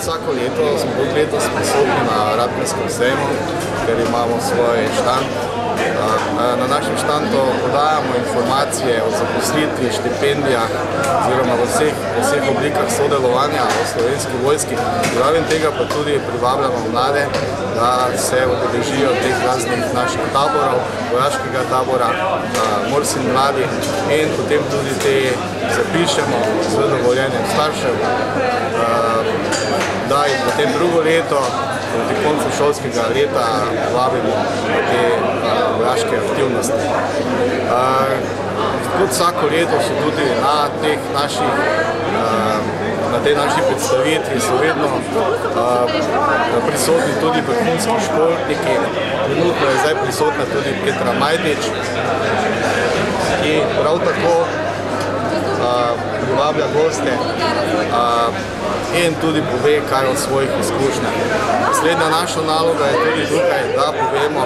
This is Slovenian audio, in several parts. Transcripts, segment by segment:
vsako leto smo tudi letos prisotni na Radgonskem sejmu, ker imamo svoj štand. Na našem štandu podajamo informacije o zaposlitvi, štipendijah oziroma v vseh oblikah sodelovanja v Slovenski vojski. Zraven tega pa tudi privabljamo mlade, da se udeležijo teh raznih naših taborov, vojaškega tabora, Morsin mladi, in potem tudi te zapišemo z dovoljenjem staršev, da jih potem drugo leto, proti koncu šolskega leta, vabimo na te vojaške aktivnosti. Kot vsako leto so tudi na tej naši predstavitvi so vedno prisotni tudi vrhunski športniki. Trenutno je zdaj prisotna tudi Petra Majdič, ki prav tako privablja goste in tudi pove kaj o svojih izkušnjah. Naslednja naša naloga je tudi tukaj, da povemo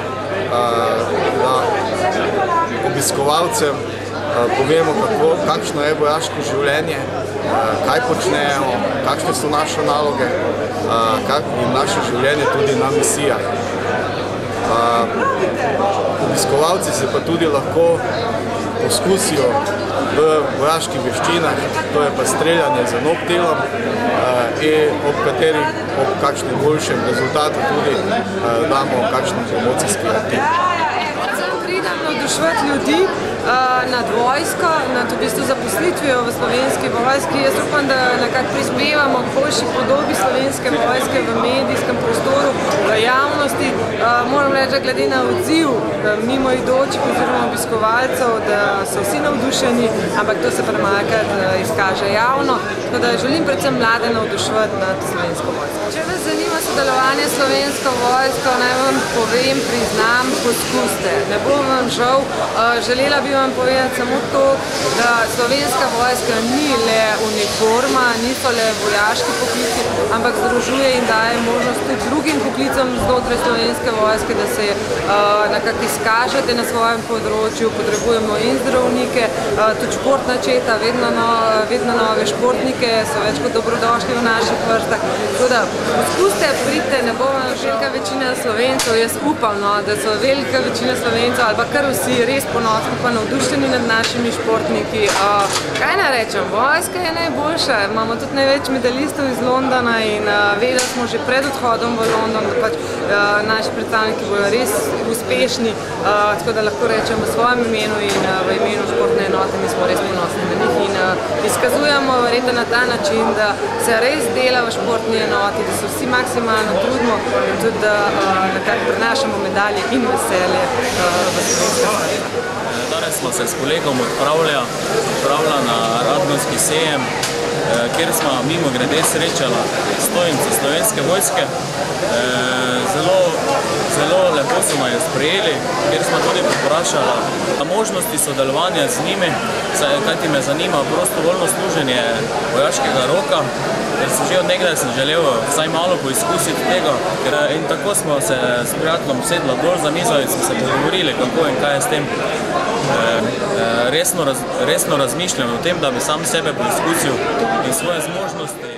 obiskovalcem, povemo, kakšno je vojaško življenje, kaj počnemo, kakšne so naše naloge in naše življenje tudi na misijah. Obiskovalci se pa tudi lahko poskusijo v vojaških veščinah, to je pa streljanje z noktilom, ob kakšnem boljšem rezultatu tudi damo kakšen promocijski artikel. Predvsem pridem navduševati ljudi nad vojsko, nad v bistvu zaposlitvijo v Slovenski vojski. Jaz upam, da nekako prispevamo k boljši podobi Slovenske vojske v medijskem prostoru, v javnosti. Moram reči, da glede na odziv mimoidočih oziroma obiskovalcev, da so vsi navdušeni, ampak to se premalkrat izkaže javno. Tako da želim predvsem mlade navduševati nad Slovensko vojsko. Če vas zanima sodelovanje s Slovensko vojsko, naj vam povem, priznam, poskuste. Ne bo vam žal. Želela bi vam povedati samo to, da Slovenska vojska ni le uniforma, niso le vojaški poklici, ampak združuje in daje možnost tudi drugim poklicom znotraj Slovenske vojske, da se nekako izkažete na svojem področju. Potrebujemo in zdravnike, tudi športna četa, vedno nove športnike so več kot dobrodošli v naših vrstah. Tako da poskuste, pridite, ne bo vam velika večina Slovencev, jaz upam, da so velika večina Slovencev ali pa kar vsi res ponosni pa navdušeni nad našimi športniki. Kaj naj rečem, vojska je najboljša, imamo tudi največ medalistov iz Londona in vedeli smo že pred odhodom v London, da pač naši predstavniki bodo res uspešni, tako da lahko rečem v svojem imenu in v imenu športne enote, mi smo res ponosni na njih in izkazujemo verjetno na ta način, da se res dela v športni enoti, da se vsi maksimalno trudimo in tudi da nekako prinašamo medalje in veselje v Slovenske vojske. Danes smo se s kolegom odpravila na Radgonski sejem, kjer smo mimo grede srečala stojnice Slovenske vojske. Zelo lepo so nas sprejeli, kjer smo tudi poprašala možnosti sodelovanja z njimi, kajti me zanima prostovoljno služenje vojaškega roka, ker sem že od nekdaj želel vsaj malo poizkusiti tega. In tako smo se s prijateljem sedla dol za mizo in smo se pogovorili, kako in kaj je s tem. Resno razmišljam o tem, da bi sam sebe poizkusil in svoje zmožnosti.